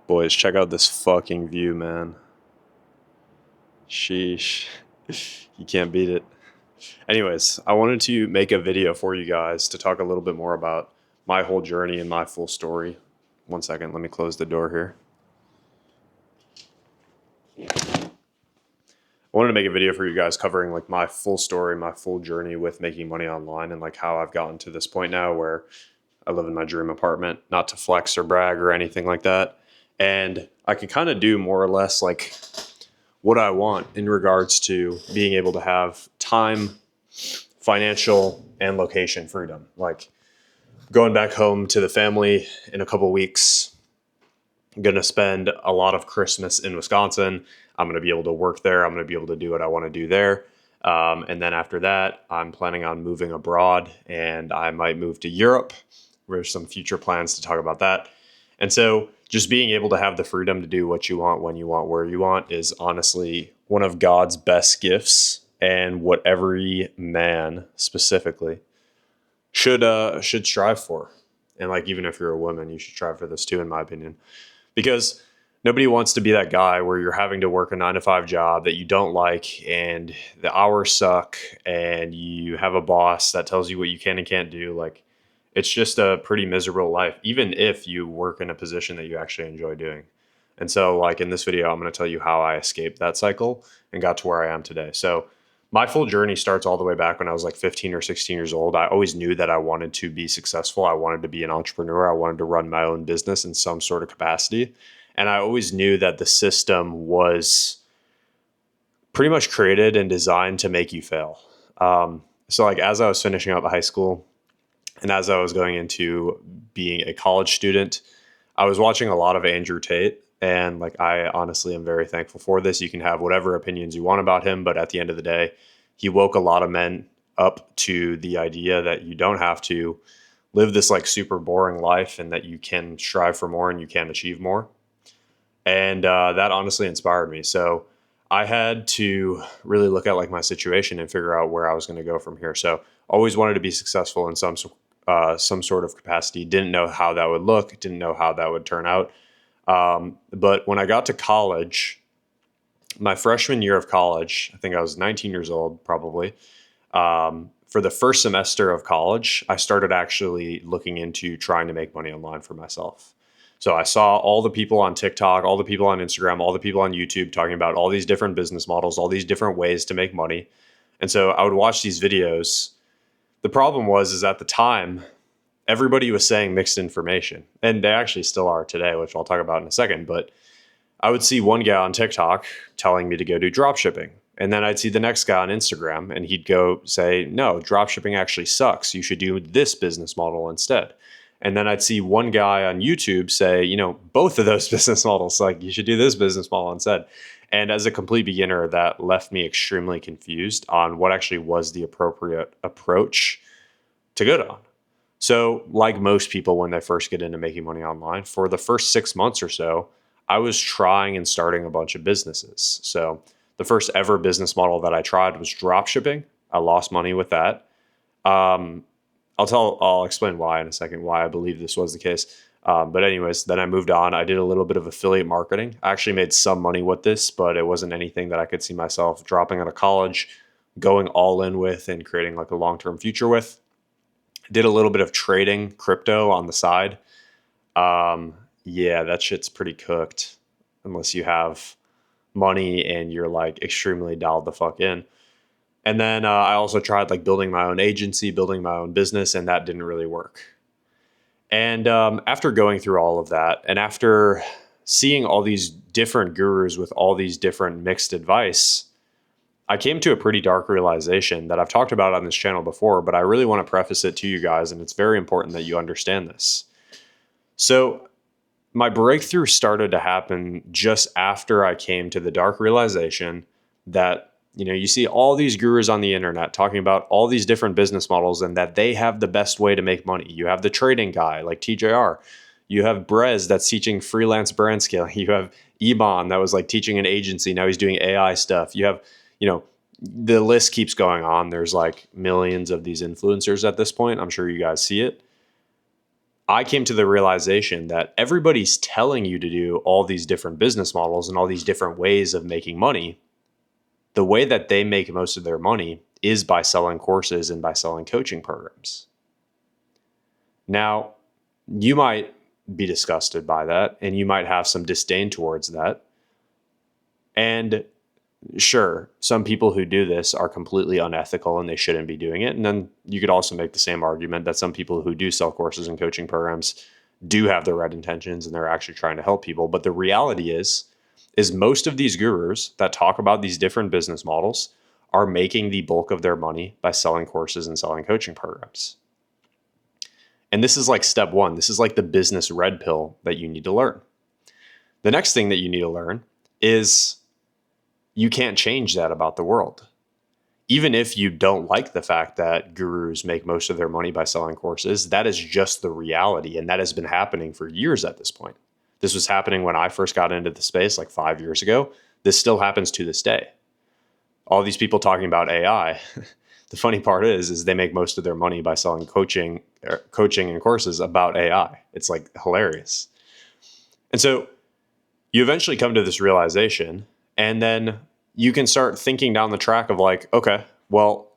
Boys, check out this fucking view, man. Sheesh. You can't beat it. Anyways, I wanted to make a video for you guys to talk a little bit more about my whole journey and my full story. One second, let me close the door here. I wanted to make a video for you guys covering like my full story, my full journey with making money online, and like how I've gotten to this point now where I live in my dream apartment, not to flex or brag or anything like that. And I can kind of do more or less like what I want in regards to being able to have time, financial, and location freedom. Like going back home to the family in a couple weeks, I'm going to spend a lot of Christmas in Wisconsin. I'm going to be able to work there. I'm going to be able to do what I want to do there. And then after that, I'm planning on moving abroad and I might move to Europe. There's some future plans to talk about that. And so just being able to have the freedom to do what you want, when you want, where you want is honestly one of God's best gifts and what every man specifically should strive for. And like, even if you're a woman, you should strive for this too, in my opinion, because nobody wants to be that guy where you're having to work a 9-to-5 job that you don't like and the hours suck and you have a boss that tells you what you can and can't do. Like, it's just a pretty miserable life, even if you work in a position that you actually enjoy doing. And so like in this video, I'm going to tell you how I escaped that cycle and got to where I am today. So my full journey starts all the way back when I was like 15 or 16 years old. I always knew that I wanted to be successful. I wanted to be an entrepreneur. I wanted to run my own business in some sort of capacity. And I always knew that the system was pretty much created and designed to make you fail. So like as I was finishing up high school and as I was going into being a college student, I was watching a lot of Andrew Tate. And like, I honestly am very thankful for this. You can have whatever opinions you want about him, but at the end of the day, he woke a lot of men up to the idea that you don't have to live this like super boring life and that you can strive for more and you can achieve more. And that honestly inspired me. So I had to really look at like my situation and figure out where I was going to go from here. So always wanted to be successful in some sort of capacity. Didn't know how that would look. Didn't know how that would turn out. But when I got to college, my freshman year of college, I think I was 19 years old, probably. For the first semester of college, I started actually looking into trying to make money online for myself. So I saw all the people on TikTok, all the people on Instagram, all the people on YouTube talking about all these different business models, all these different ways to make money. And so I would watch these videos. The problem is at the time, everybody was saying mixed information, and they actually still are today, which I'll talk about in a second. But I would see one guy on TikTok telling me to go do drop shipping. And then I'd see the next guy on Instagram and he'd go say, no, drop shipping actually sucks. You should do this business model instead. And then I'd see one guy on YouTube say, both of those business models, like you should do this business model instead. And as a complete beginner, that left me extremely confused on what actually was the appropriate approach to go down. So like most people, when they first get into making money online, for the first 6 months or so, I was trying and starting a bunch of businesses. So the first ever business model that I tried was drop shipping. I lost money with that. I'll explain why in a second, why I believe this was the case. But anyways, then I moved on. I did a little bit of affiliate marketing. I actually made some money with this, but it wasn't anything that I could see myself dropping out of college, going all in with and creating like a long-term future with. Did a little bit of trading crypto on the side. Yeah, that shit's pretty cooked unless you have money and you're like extremely dialed the fuck in. And then I also tried like building my own agency, building my own business, and that didn't really work. And after going through all of that and after seeing all these different gurus with all these different mixed advice, I came to a pretty dark realization that I've talked about on this channel before, but I really want to preface it to you guys, and it's very important that you understand this. So my breakthrough started to happen just after I came to the dark realization that, you see all these gurus on the internet talking about all these different business models and that they have the best way to make money. You have the trading guy like TJR. You have Brez that's teaching freelance brand scaling. You have Iban that was like teaching an agency. Now he's doing AI stuff. You have, the list keeps going on. There's like millions of these influencers at this point. I'm sure you guys see it. I came to the realization that everybody's telling you to do all these different business models and all these different ways of making money. The way that they make most of their money is by selling courses and by selling coaching programs. Now, you might be disgusted by that and you might have some disdain towards that. And sure, some people who do this are completely unethical and they shouldn't be doing it. And then you could also make the same argument that some people who do sell courses and coaching programs do have the right intentions and they're actually trying to help people. But the reality is most of these gurus that talk about these different business models are making the bulk of their money by selling courses and selling coaching programs. And this is like step one. This is like the business red pill that you need to learn. The next thing that you need to learn is you can't change that about the world. Even if you don't like the fact that gurus make most of their money by selling courses, that is just the reality. And that has been happening for years at this point. This was happening when I first got into the space like 5 years ago. This still happens to this day. All these people talking about AI, the funny part is they make most of their money by selling coaching and courses about AI. It's like hilarious. And so you eventually come to this realization, and then you can start thinking down the track of like, okay, well,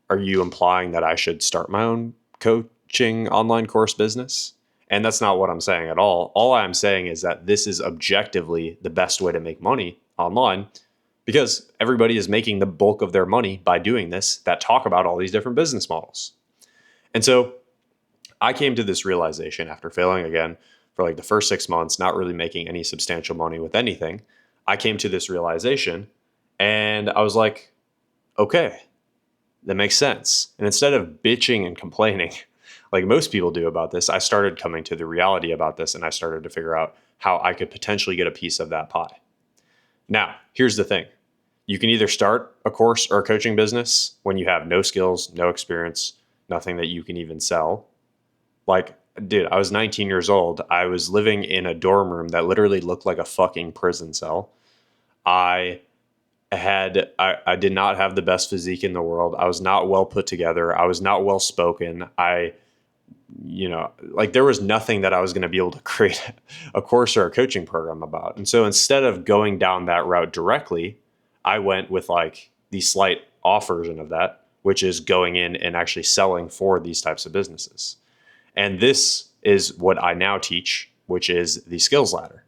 are you implying that I should start my own coaching online course business? And that's not what I'm saying at all. All I'm saying is that this is objectively the best way to make money online because everybody is making the bulk of their money by doing this that talk about all these different business models. And so I came to this realization after failing again for like the first 6 months, not really making any substantial money with anything. I came to this realization and I was like, okay, that makes sense. And instead of bitching and complaining, like most people do about this, I started coming to the reality about this and I started to figure out how I could potentially get a piece of that pie. Now, here's the thing. You can either start a course or a coaching business when you have no skills, no experience, nothing that you can even sell. Like, dude, I was 19 years old. I was living in a dorm room that literally looked like a fucking prison cell. I did not have the best physique in the world. I was not well put together. I was not well spoken. There was nothing that I was going to be able to create a course or a coaching program about. And so instead of going down that route directly, I went with like the slight off version of that, which is going in and actually selling for these types of businesses. And this is what I now teach, which is the skills ladder.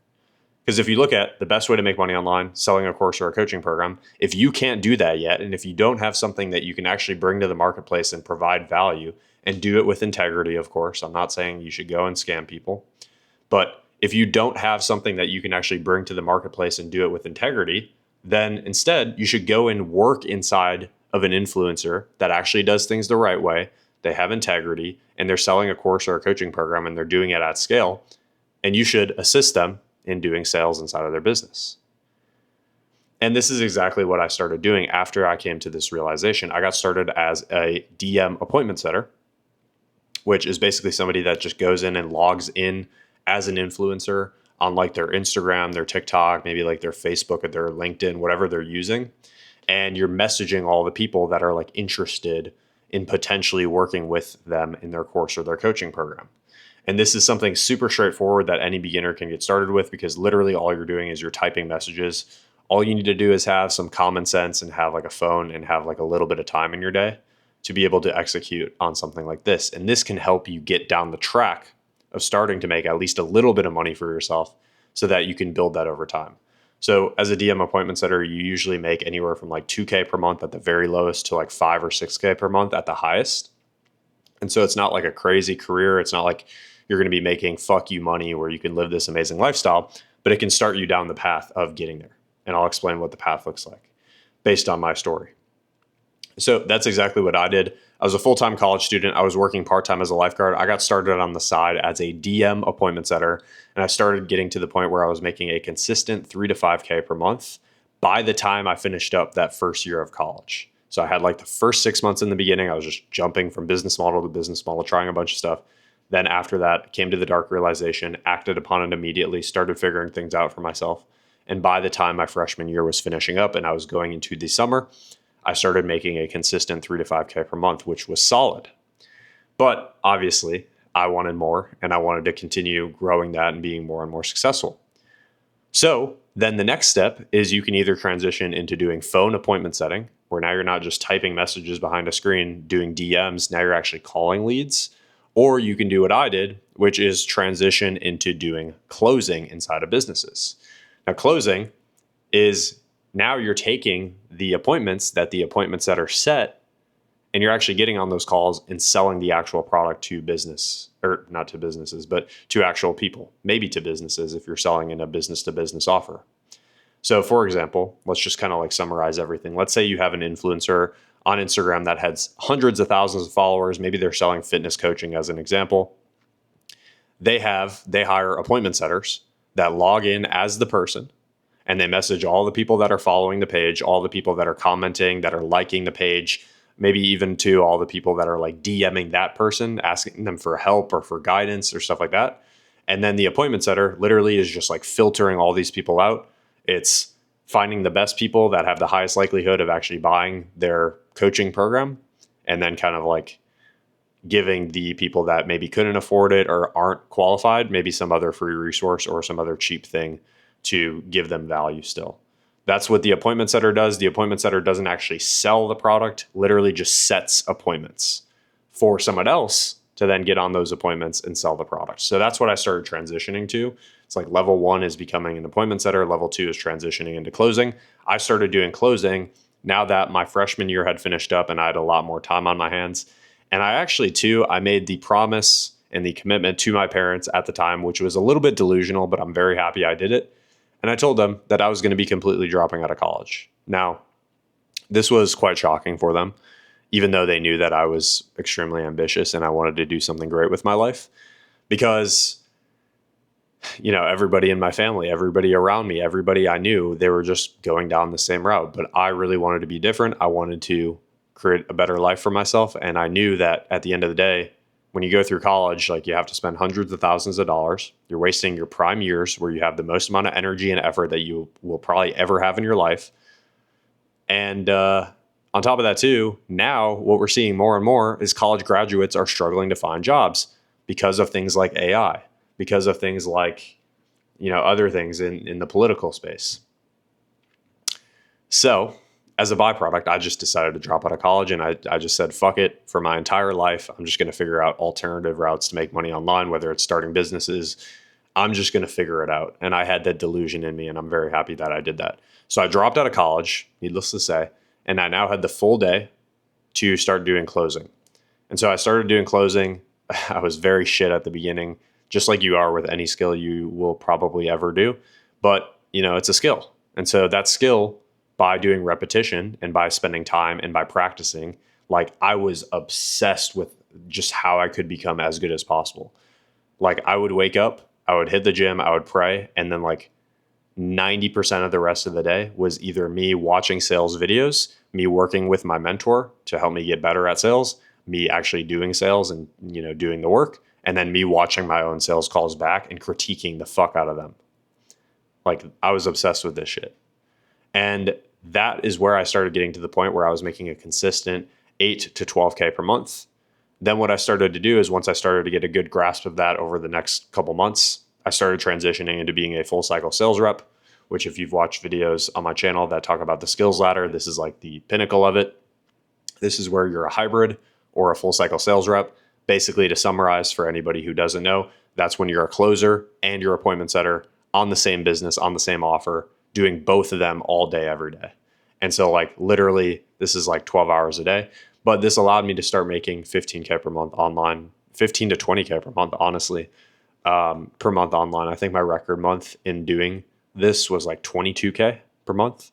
Because if you look at the best way to make money online, selling a course or a coaching program, if you can't do that yet, and if you don't have something that you can actually bring to the marketplace and provide value and do it with integrity, of course, I'm not saying you should go and scam people, but if you don't have something that you can actually bring to the marketplace and do it with integrity, then instead you should go and work inside of an influencer that actually does things the right way. They have integrity and they're selling a course or a coaching program and they're doing it at scale. And you should assist them in doing sales inside of their business. And this is exactly what I started doing after I came to this realization. I got started as a DM appointment setter, which is basically somebody that just goes in and logs in as an influencer on like their Instagram, their TikTok, maybe like their Facebook or their LinkedIn, whatever they're using. And you're messaging all the people that are like interested in potentially working with them in their course or their coaching program. And this is something super straightforward that any beginner can get started with because literally all you're doing is you're typing messages. All you need to do is have some common sense and have like a phone and have like a little bit of time in your day to be able to execute on something like this. And this can help you get down the track of starting to make at least a little bit of money for yourself so that you can build that over time. So as a DM appointment setter, you usually make anywhere from like 2K per month at the very lowest to like 5 or 6K per month at the highest. And so it's not like a crazy career. It's not like you're going to be making fuck you money where you can live this amazing lifestyle, but it can start you down the path of getting there. And I'll explain what the path looks like based on my story. So that's exactly what I did. I was a full-time college student. I was working part-time as a lifeguard. I got started on the side as a DM appointment setter, and I started getting to the point where I was making a consistent 3 to 5K per month by the time I finished up that first year of college. So I had like the first 6 months in the beginning, I was just jumping from business model to business model, trying a bunch of stuff. Then after that, came to the dark realization, acted upon it immediately, started figuring things out for myself. And by the time my freshman year was finishing up and I was going into the summer, I started making a consistent 3 to 5K per month, which was solid. But obviously, I wanted more, and I wanted to continue growing that and being more and more successful. So then the next step is you can either transition into doing phone appointment setting, where now you're not just typing messages behind a screen, doing DMs, now you're actually calling leads. Or you can do what I did, which is transition into doing closing inside of businesses. Now, closing is now you're taking the appointments that the appointment setter set, and you're actually getting on those calls and selling the actual product to business, or not to businesses, but to actual people, maybe to businesses if you're selling in a business to business offer. So for example, let's just kind of like summarize everything. Let's say you have an influencer on Instagram that has hundreds of thousands of followers. Maybe they're selling fitness coaching as an example. They hire appointment setters that log in as the person, and they message all the people that are following the page, all the people that are commenting, that are liking the page, maybe even to all the people that are like DMing that person, asking them for help or for guidance or stuff like that. And then the appointment setter literally is just like filtering all these people out. It's finding the best people that have the highest likelihood of actually buying their coaching program, and then kind of like giving the people that maybe couldn't afford it or aren't qualified, maybe some other free resource or some other cheap thing to give them value still. That's what the appointment setter does. The appointment setter doesn't actually sell the product, literally just sets appointments for someone else to then get on those appointments and sell the product. So that's what I started transitioning to. It's like level 1 is becoming an appointment setter. Level 2 is transitioning into closing. I started doing closing now that my freshman year had finished up and I had a lot more time on my hands. And I actually I made the promise and the commitment to my parents at the time, which was a little bit delusional, but I'm very happy I did it. And I told them that I was going to be completely dropping out of college. Now, this was quite shocking for them, even though they knew that I was extremely ambitious and I wanted to do something great with my life. Because, everybody in my family, everybody around me, everybody I knew, they were just going down the same route. But I really wanted to be different. I wanted to create a better life for myself. And I knew that at the end of the day, when you go through college, like you have to spend hundreds of thousands of dollars. You're wasting your prime years where you have the most amount of energy and effort that you will probably ever have in your life. And on top of that too, now what we're seeing more and more is college graduates are struggling to find jobs because of things like AI, because of things like, other things in the political space. So as a byproduct, I just decided to drop out of college, and I just said, fuck it. For my entire life, I'm just going to figure out alternative routes to make money online, whether it's starting businesses. I'm just going to figure it out. And I had that delusion in me, and I'm very happy that I did that. So I dropped out of college, needless to say, and I now had the full day to start doing closing. And so I started doing closing. I was very shit at the beginning, just like you are with any skill you will probably ever do. But, it's a skill. And so that skill, by doing repetition and by spending time and by practicing, like I was obsessed with just how I could become as good as possible. Like I would wake up, I would hit the gym, I would pray, and then like 90% of the rest of the day was either me watching sales videos, me working with my mentor to help me get better at sales, me actually doing sales and, doing the work, and then me watching my own sales calls back and critiquing the fuck out of them. Like I was obsessed with this shit. And that is where I started getting to the point where I was making a consistent 8 to 12K per month. Then what I started to do is once I started to get a good grasp of that over the next couple months, I started transitioning into being a full cycle sales rep, which if you've watched videos on my channel that talk about the skills ladder, this is like the pinnacle of it. This is where you're a hybrid or a full cycle sales rep. Basically, to summarize for anybody who doesn't know, that's when you're a closer and your appointment setter on the same business, on the same offer, doing both of them all day, every day. And so like literally this is like 12 hours a day, but this allowed me to start making 15K per month online, 15 to 20K per month, honestly, per month online. I think my record month in doing this was like 22K per month.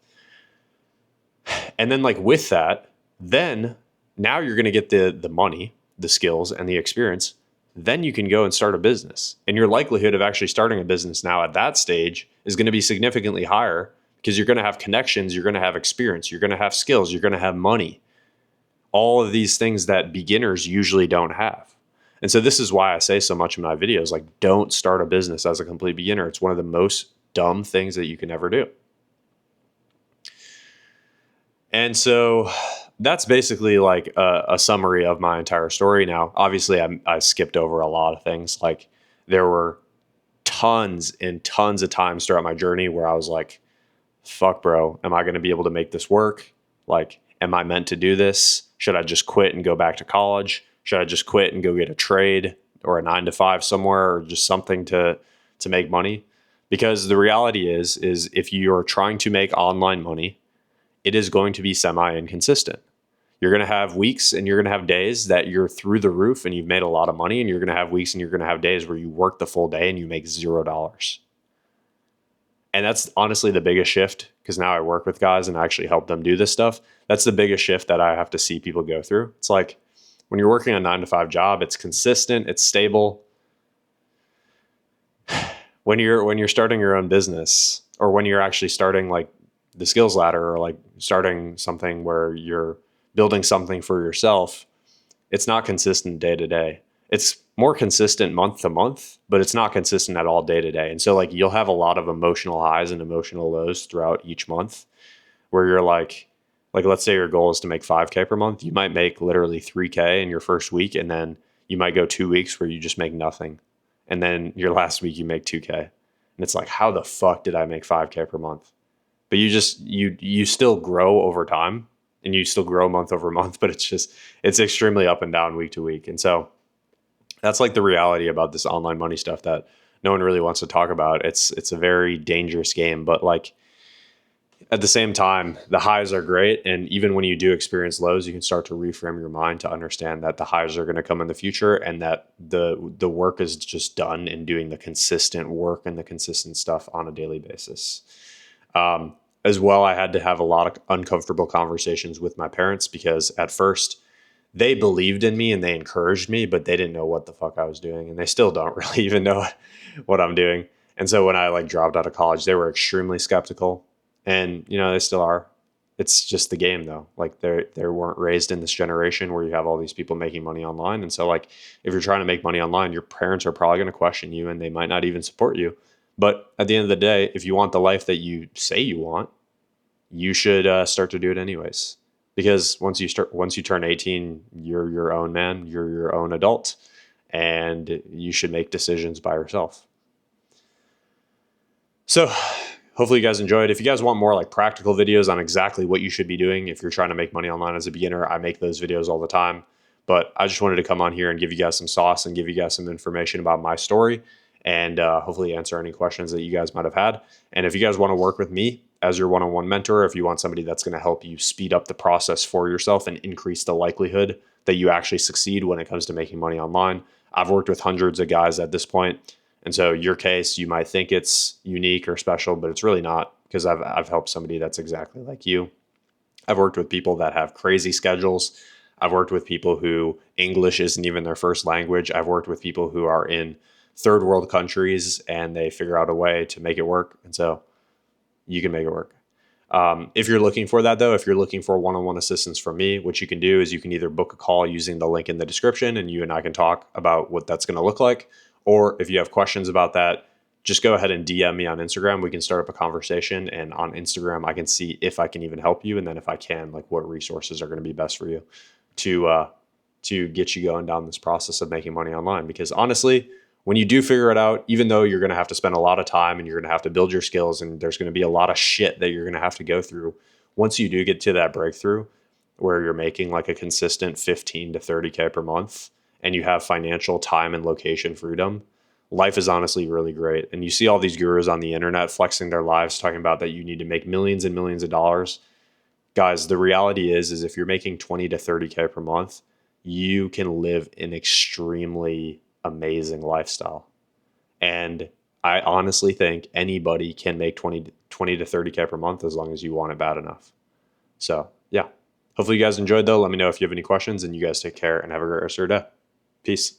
And then like with that, then now you're going to get the money, the skills and the experience. Then you can go and start a business. And your likelihood of actually starting a business now at that stage is going to be significantly higher because you're going to have connections, you're going to have experience, you're going to have skills, you're going to have money. All of these things that beginners usually don't have. And so this is why I say so much in my videos, like don't start a business as a complete beginner. It's one of the most dumb things that you can ever do. And so that's basically like a summary of my entire story. Now, obviously, I skipped over a lot of things. Like there were tons and tons of times throughout my journey where I was like, fuck, bro, am I going to be able to make this work? Like, am I meant to do this? Should I just quit and go back to college? Should I just quit and go get a trade or a 9 to 5 somewhere, or just something to make money? Because the reality is if you're trying to make online money, it is going to be semi inconsistent. You're going to have weeks and you're going to have days that you're through the roof and you've made a lot of money, and you're going to have weeks and you're going to have days where you work the full day and you make $0. And that's honestly the biggest shift, because now I work with guys and I actually help them do this stuff. That's the biggest shift that I have to see people go through. It's like when you're working a 9 to 5 job, it's consistent, it's stable. When you're starting your own business, or when you're actually starting like the skills ladder, or like starting something where you're building something for yourself, it's not consistent day to day. It's more consistent month to month, but it's not consistent at all day to day. And so like you'll have a lot of emotional highs and emotional lows throughout each month, where you're like let's say your goal is to make 5K per month. You might make literally 3K in your first week, and then you might go 2 weeks where you just make nothing. And then your last week you make 2K. And it's like, how the fuck did I make 5K per month? But you still grow over time, and you still grow month over month, but it's extremely up and down week to week. And so that's like the reality about this online money stuff that no one really wants to talk about. It's a very dangerous game, but like at the same time, the highs are great. And even when you do experience lows, you can start to reframe your mind to understand that the highs are going to come in the future, and that the work is just done in doing the consistent work and the consistent stuff on a daily basis. As well, I had to have a lot of uncomfortable conversations with my parents, because at first they believed in me and they encouraged me, but they didn't know what the fuck I was doing. And they still don't really even know what I'm doing. And so when I like dropped out of college, they were extremely skeptical, and they still are. It's just the game though. Like they weren't raised in this generation where you have all these people making money online. And so like, if you're trying to make money online, your parents are probably going to question you, and they might not even support you. But at the end of the day, if you want the life that you say you want, you should start to do it anyways. Because once you turn 18, you're your own man, you're your own adult, and you should make decisions by yourself. So hopefully you guys enjoyed. If you guys want more like practical videos on exactly what you should be doing if you're trying to make money online as a beginner, I make those videos all the time. But I just wanted to come on here and give you guys some sauce and give you guys some information about my story, and hopefully answer any questions that you guys might have had. And if you guys want to work with me as your one-on-one mentor, if you want somebody that's going to help you speed up the process for yourself and increase the likelihood that you actually succeed when it comes to making money online, I've worked with hundreds of guys at this point. And so your case, you might think it's unique or special, but it's really not, because I've helped somebody that's exactly like you. I've worked with people that have crazy schedules. I've worked with people who English isn't even their first language. I've worked with people who are in third world countries and they figure out a way to make it work. And so you can make it work. If you're looking for that though, if you're looking for one-on-one assistance from me, what you can do is you can either book a call using the link in the description, and you and I can talk about what that's going to look like. Or if you have questions about that, just go ahead and DM me on Instagram. We can start up a conversation, and on Instagram, I can see if I can even help you. And then if I can, like what resources are going to be best for you to get you going down this process of making money online. Because honestly, when you do figure it out, even though you're going to have to spend a lot of time and you're going to have to build your skills, and there's going to be a lot of shit that you're going to have to go through, once you do get to that breakthrough where you're making like a consistent 15 to 30K per month, and you have financial time and location freedom, life is honestly really great. And you see all these gurus on the internet flexing their lives, talking about that you need to make millions and millions of dollars. Guys, the reality is if you're making 20 to 30K per month, you can live an extremely amazing lifestyle. And I honestly think anybody can make 20 to 30K per month as long as you want it bad enough. So yeah, hopefully you guys enjoyed though. Let me know if you have any questions, and you guys take care and have a great rest of your day. Peace.